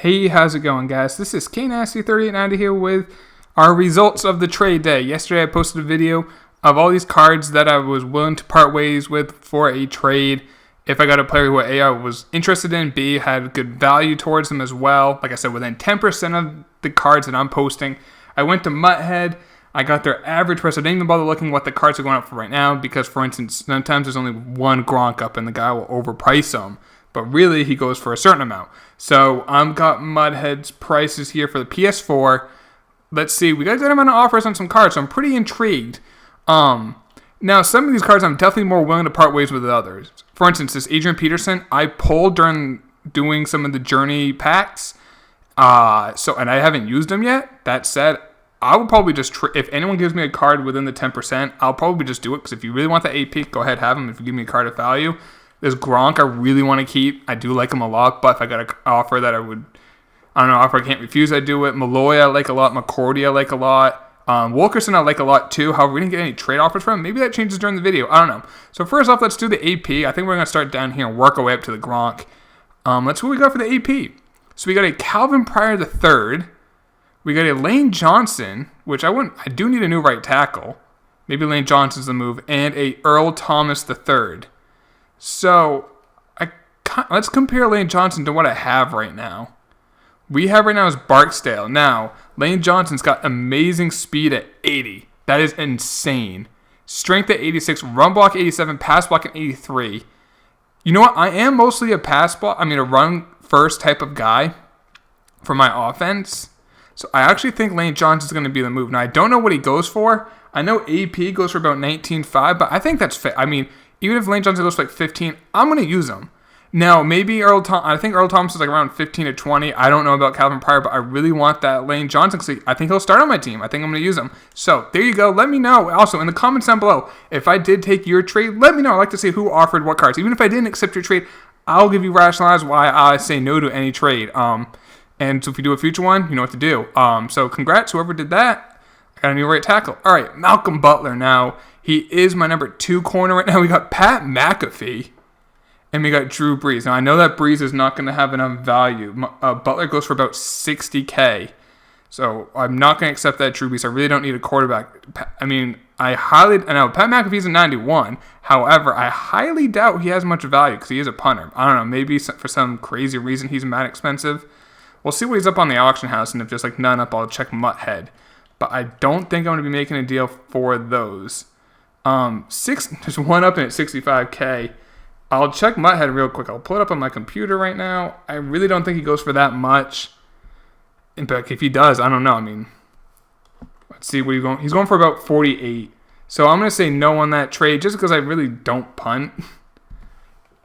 Hey, how's it going, guys? This is KNasty3890 here with our results of the trade day. Yesterday, I posted a video of all these cards that I was willing to part ways with for a trade. If I got a player who A, I was interested in, B, had good value towards them as well. Like I said, within 10% of the cards that I'm posting. I went to Mutthead. I got their average price. I didn't even bother looking what the cards are going up for right now because, for instance, sometimes there's only one Gronk up and the guy will overprice them. But really, he goes for a certain amount. So I've got Mudhead's prices here for the PS4. Let's see. We got a good amount of offers on some cards, so I'm pretty intrigued. Now, some of these cards I'm definitely more willing to part ways with others. For instance, this Adrian Peterson, I pulled during doing some of the Journey packs. And I haven't used them yet. That said, I would probably just, if anyone gives me a card within the 10%, I'll probably just do it. Because if you really want the AP, go ahead, have them. If you give me a card of value. This Gronk I really want to keep. I do like him a lot, but if I got an offer that offer I can't refuse, I do it. Malloy I like a lot. McCourty I like a lot. Wilkerson I like a lot too. However, we didn't get any trade offers from him. Maybe that changes during the video. I don't know. So first off, let's do the AP. I think we're going to start down here and work our way up to the Gronk. Let's see what we got for the AP. So we got a Calvin Pryor III. We got a Lane Johnson, which I do need a new right tackle. Maybe Lane Johnson's the move. And a Earl Thomas III. So, let's compare Lane Johnson to what I have right now. We have right now is Barksdale. Now, Lane Johnson's got amazing speed at 80. That is insane. Strength at 86, run block 87, pass block at 83. You know what? I am mostly a run first type of guy for my offense. So I actually think Lane Johnson's going to be the move. Now, I don't know what he goes for. I know AP goes for about 19.5, but I think that's fit. Even if Lane Johnson goes for like 15, I'm going to use him. Now, maybe I think Earl Thomas is like around 15 to 20. I don't know about Calvin Pryor, but I really want that Lane Johnson because I think he'll start on my team. I think I'm going to use him. So, there you go. Let me know. Also, in the comments down below, if I did take your trade, let me know. I'd like to see who offered what cards. Even if I didn't accept your trade, I'll give you rationalize why I say no to any trade. And so if you do a future one, you know what to do. So, congrats, whoever did that. I got a new right tackle. All right, Malcolm Butler now. He is my number 2 corner right now. We got Pat McAfee, and we got Drew Brees. Now, I know that Brees is not going to have enough value. Butler goes for about $60K, so I'm not going to accept that Drew Brees. I really don't need a quarterback. I know Pat McAfee's a 91. However, I highly doubt he has much value because he is a punter. I don't know. Maybe for some crazy reason he's mad expensive. We'll see what he's up on the auction house, and if there's like none up, I'll check Mutthead. But I don't think I'm going to be making a deal for those. There's one up in at 65K. I'll check Mutthead real quick. I'll pull it up on my computer right now. I really don't think he goes for that much. In fact, if he does, I don't know. Let's see what he's going. He's going for about 48. So I'm going to say no on that trade just because I really don't punt.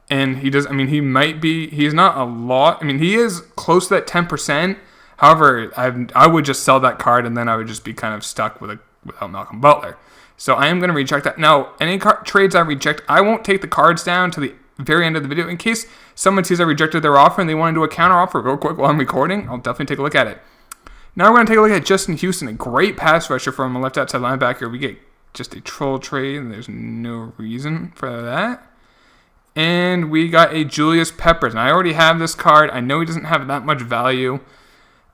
And he does. He might be. He's not a lot. He is close to that 10%. However, I would just sell that card and then I would just be kind of stuck without Malcolm Butler. So I am going to reject that. Now, any trades I reject, I won't take the cards down to the very end of the video. In case someone sees I rejected their offer and they want to do a counter offer real quick while I'm recording, I'll definitely take a look at it. Now we're going to take a look at Justin Houston, a great pass rusher from a left outside linebacker. We get just a troll trade, and there's no reason for that. And we got a Julius Peppers. And I already have this card. I know he doesn't have that much value.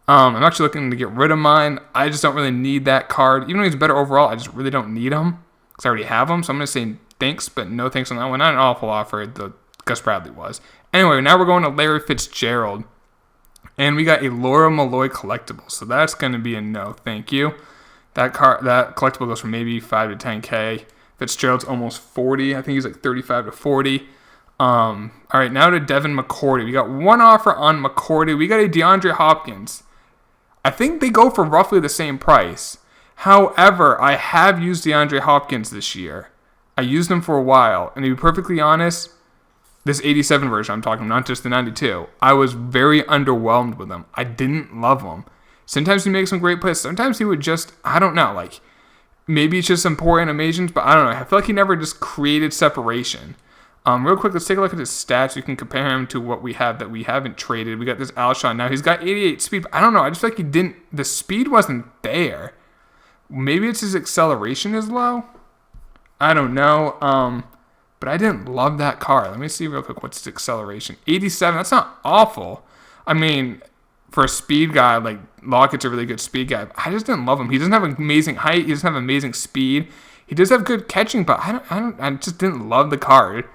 I'm actually looking to get rid of mine. I just don't really need that card. Even though he's better overall, I just really don't need him because I already have him. So I'm going to say thanks, but no thanks on that one. Not an awful offer. The Gus Bradley was. Anyway, now we're going to Larry Fitzgerald. And we got a Laura Malloy collectible. So that's going to be a no. Thank you. That collectible goes from maybe 5 to 10K. Fitzgerald's almost 40. I think he's like 35 to 40. All right, now to Devon McCourty. We got one offer on McCourty. We got a DeAndre Hopkins. I think they go for roughly the same price. However, I have used DeAndre Hopkins this year. I used him for a while. And to be perfectly honest, this 87 version I'm talking, not just the 92, I was very underwhelmed with him. I didn't love him. Sometimes he makes some great plays. Sometimes he would just, I don't know, maybe it's just some poor animations, but I don't know. I feel like he never just created separation. Real quick, let's take a look at his stats. We can compare him to what we have that we haven't traded. We got this Alshon. Now, he's got 88 speed, but I don't know. I just feel like the speed wasn't there. Maybe it's his acceleration is low. I don't know. But I didn't love that car. Let me see real quick what's his acceleration. 87, that's not awful. for a speed guy, like Lockett's a really good speed guy. I just didn't love him. He doesn't have amazing height. He doesn't have amazing speed. He does have good catching, but I just didn't love the card.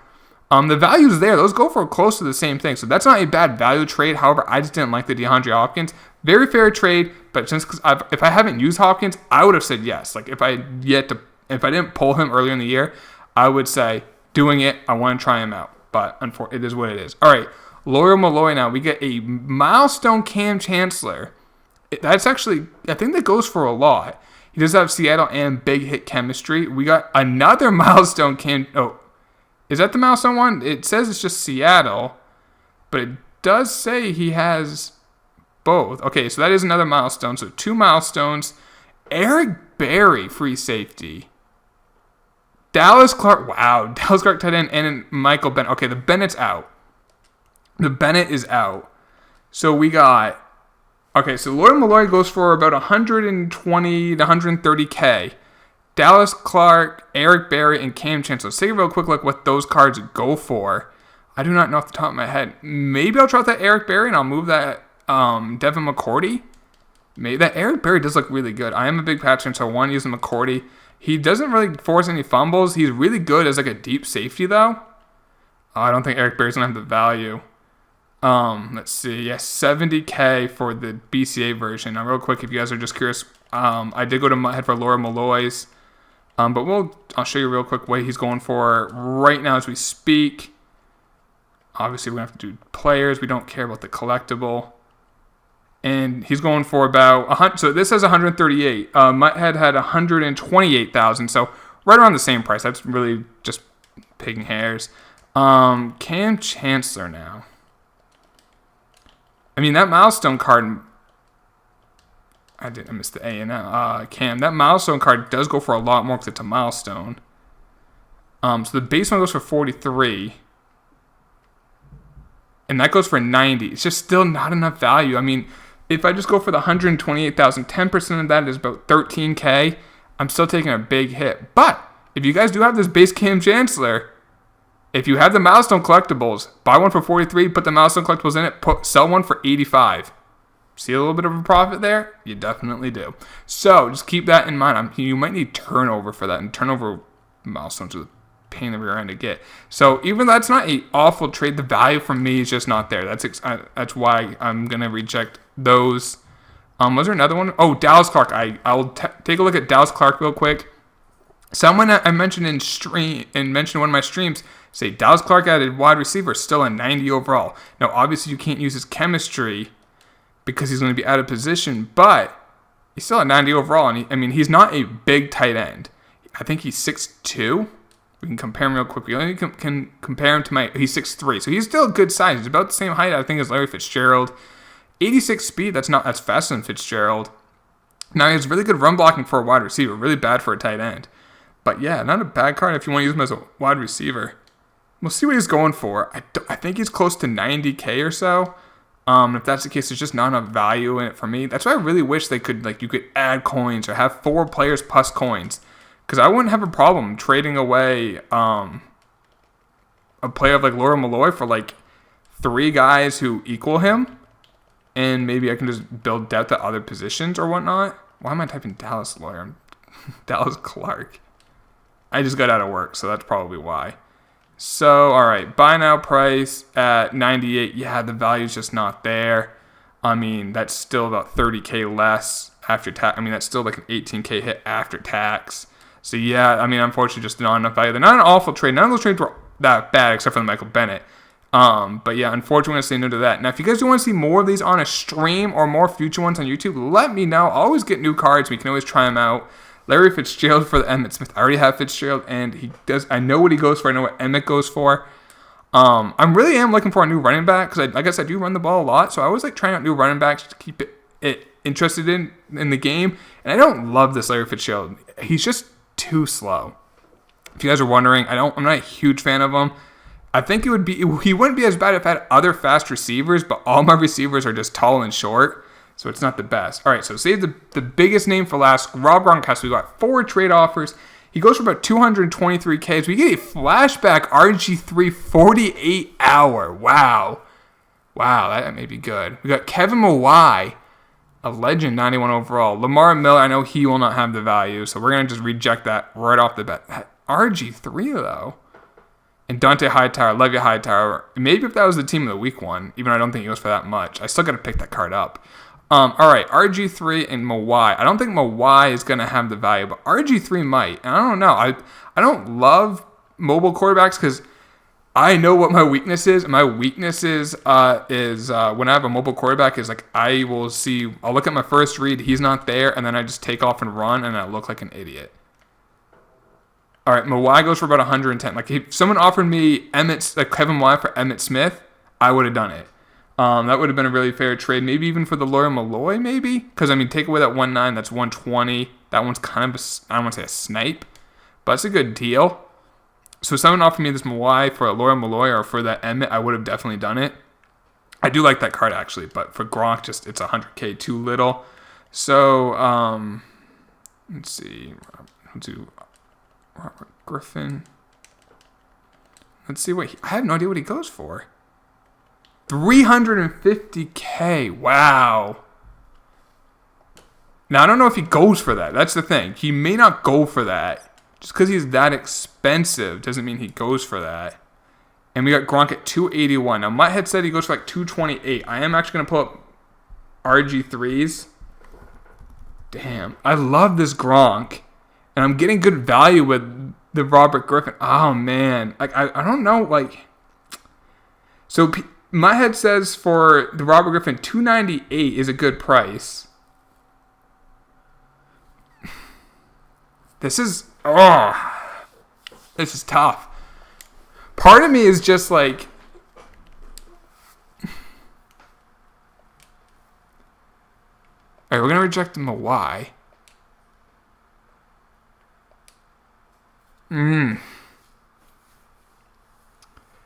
The value's there. Those go for close to the same thing. So that's not a bad value trade. However, I just didn't like the DeAndre Hopkins. Very fair trade, but since if I haven't used Hopkins, I would have said yes. Like if I didn't pull him earlier in the year, I would say doing it. I want to try him out, but it is what it is. All right, Malloy now. We get a milestone Cam Chancellor. That's actually, I think that goes for a lot. He does have Seattle and big hit chemistry. We got another milestone Cam. Oh, is that the milestone one? It says it's just Seattle, but it does say he has both. Okay, so that is another milestone. So 2 milestones. Eric Berry, free safety. Dallas Clark. Wow, Dallas Clark tight end and Michael Bennett. Okay, the Bennett's out. The Bennett is out. So we got. Okay, so Malloy goes for about 120 to 130K. Dallas Clark, Eric Berry, and Cam Chancellor. Let's take a real quick look what those cards go for. I do not know off the top of my head. Maybe I'll try that Eric Berry and I'll move that Devon McCourty. Maybe that Eric Berry does look really good. I am a big Pats fan, so I want to use the McCourty. He doesn't really force any fumbles. He's really good as like a deep safety though. I don't think Eric Berry's gonna have the value. Let's see. Yes, 70K for the BCA version. Now, real quick, if you guys are just curious, I did go to Mudhead for Malloy's. But I'll show you real quick what he's going for right now as we speak. Obviously, we're going to have to do players. We don't care about the collectible. And he's going for about, so this says 138. Mudhead had 128,000. So right around the same price. That's really just picking hairs. Cam Chancellor now. I mean, that milestone card, I missed the A and L. Cam, that milestone card does go for a lot more because it's a milestone. So the base one goes for 43. And that goes for 90. It's just still not enough value. I mean, if I just go for the 128,000, 10% of that is about 13K. I'm still taking a big hit. But if you guys do have this base Cam Chancellor, if you have the milestone collectibles, buy one for 43, put the milestone collectibles in it, sell one for 85. See a little bit of a profit there? You definitely do. So just keep that in mind. You might need turnover for that, and turnover milestones are the pain in the rear end to get. So even though that's not an awful trade, the value for me is just not there. That's why I'm going to reject those. Was there another one? Oh, Dallas Clark. I'll take a look at Dallas Clark real quick. Someone I mentioned in one of my streams say Dallas Clark added wide receiver, still a 90 overall. Now, obviously, you can't use his chemistry because he's going to be out of position, but he's still a 90 overall. And he's not a big tight end. I think he's 6'2". We can compare him real quick. We only can compare him to he's 6'3", so he's still a good size. He's about the same height, I think, as Larry Fitzgerald. 86 speed, that's faster than Fitzgerald. Now, he has really good run blocking for a wide receiver, really bad for a tight end. But yeah, not a bad card if you want to use him as a wide receiver. We'll see what he's going for. I think he's close to 90K or so. If that's the case, there's just not enough value in it for me. That's why I really wish they could, you could add coins or have 4 players plus coins. Because I wouldn't have a problem trading away a player of Malloy for 3 guys who equal him. And maybe I can just build depth at other positions or whatnot. Why am I typing Dallas Lawyer? Dallas Clark. I just got out of work, so that's probably why. So, all right, buy now price at 98. Yeah, the value's just not there. That's still about 30K less after tax. That's still an 18K hit after tax. So, yeah, unfortunately, just not enough value. They're not an awful trade. None of those trades were that bad except for the Michael Bennett. But, yeah, unfortunately, I'm going to say no to that. Now, if you guys do want to see more of these on a stream or more future ones on YouTube, let me know. I'll always get new cards. We can always try them out. Larry Fitzgerald for the Emmitt Smith. I already have Fitzgerald, and he does. I know what he goes for. I know what Emmitt goes for. I really am looking for a new running back because, like I said, I do run the ball a lot. So I always like trying out new running backs to keep it interested in the game. And I don't love this Larry Fitzgerald. He's just too slow. If you guys are wondering, I'm not a huge fan of him. I think he wouldn't be as bad if I had other fast receivers, but all my receivers are just tall and short. So it's not the best. All right, so save the biggest name for last. Rob Gronkowski. We got 4 trade offers. He goes for about 223K. So we get a flashback RG3 48 hour. Wow. Wow, that may be good. We got Kevin Malloy, a legend, 91 overall. Lamar Miller, I know he will not have the value, so we're going to just reject that right off the bat. RG3, though. And Dante Hightower, love you, Hightower. Maybe if that was the team of the week one, even though I don't think he goes for that much. I still got to pick that card up. All right, RG3 and Malloy. I don't think Malloy is going to have the value, but RG3 might. And I don't know. I don't love mobile quarterbacks because I know what my weakness is. My weakness is when I have a mobile quarterback is like I'll look at my first read, he's not there, and then I just take off and run, and I look like an idiot. All right, Malloy goes for about 110. Like if someone offered me Kevin Malloy for Emmitt Smith, I would have done it. That would have been a really fair trade. Maybe even for the Lawyer Malloy, maybe. Because, I mean, take away that 1.9, that's 120. That one's kind of, I don't want to say a snipe, but it's a good deal. So if someone offered me this Malloy for a Lawyer Malloy or for that Emmitt, I would have definitely done it. I do like that card, actually, but for Gronk, it's 100K too little. So, let's see. We'll do Robert Griffin. Let's see I have no idea what he goes for. 350K. Wow. Now, I don't know if he goes for that. That's the thing. He may not go for that. Just because he's that expensive doesn't mean he goes for that. And we got Gronk at 281. Now, my head said he goes for like 228. I am actually going to pull up RG3s. Damn. I love this Gronk. And I'm getting good value with the Robert Griffin. Oh, man. Like, I don't know. Like, so my head says for the Robert Griffin, 298 is a good price. This is tough. Part of me is just like, all right, we're gonna reject him a Y.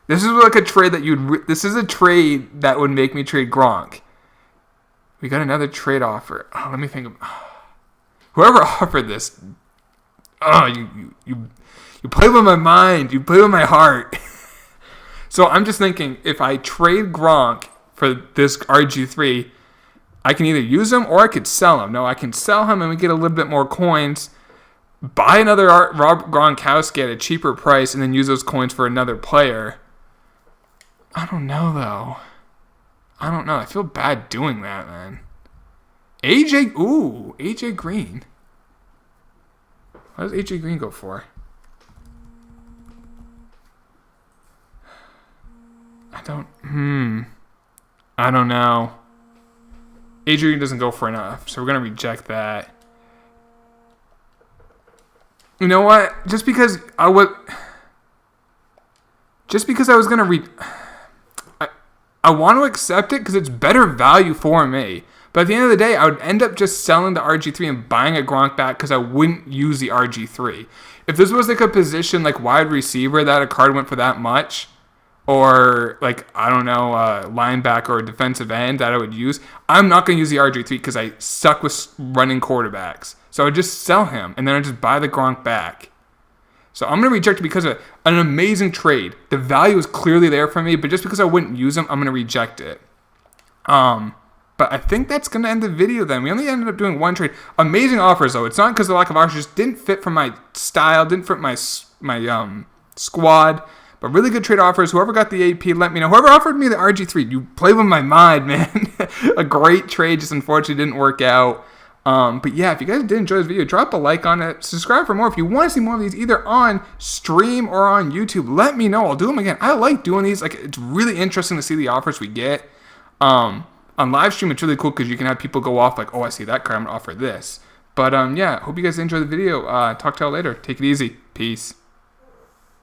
This is like a trade that this is a trade that would make me trade Gronk. We got another trade offer. Oh, let me think of whoever offered this. Oh, you play with my mind. You play with my heart. So I'm just thinking, if I trade Gronk for this RG3, I can either use him or I could sell him. No, I can sell him and we get a little bit more coins. Buy another Rob Gronkowski at a cheaper price and then use those coins for another player. I don't know, though. I don't know. I feel bad doing that, man. AJ Green. What does AJ Green go for? I don't know. Adrian doesn't go for enough, so we're going to reject that. You know what? Just because I was going to I want to accept it because it's better value for me. But at the end of the day, I would end up just selling the RG3 and buying a Gronk back because I wouldn't use the RG3. If this was like a position like wide receiver that a card went for that much, or like, I don't know, linebacker or defensive end that I would use, I'm not going to use the RG3 because I suck with running quarterbacks. So I would just sell him and then I'd just buy the Gronk back. So I'm going to reject it because of an amazing trade. The value is clearly there for me, but just because I wouldn't use them, I'm going to reject it. But I think that's going to end the video then. We only ended up doing one trade. Amazing offers, though. It's not because the lack of offers just didn't fit for my style, didn't fit my squad. But really good trade offers. Whoever got the AP, let me know. Whoever offered me the RG3, you play with my mind, man. A great trade, just unfortunately didn't work out. But yeah, if you guys did enjoy this video, drop a like on it. Subscribe for more. If you want to see more of these, either on stream or on YouTube, let me know. I'll do them again. I like doing these. Like, it's really interesting to see the offers we get. On live stream, it's really cool because you can have people go off like, oh, I see that card, I'm going to offer this. But yeah, hope you guys enjoy the video. Talk to y'all later. Take it easy. Peace.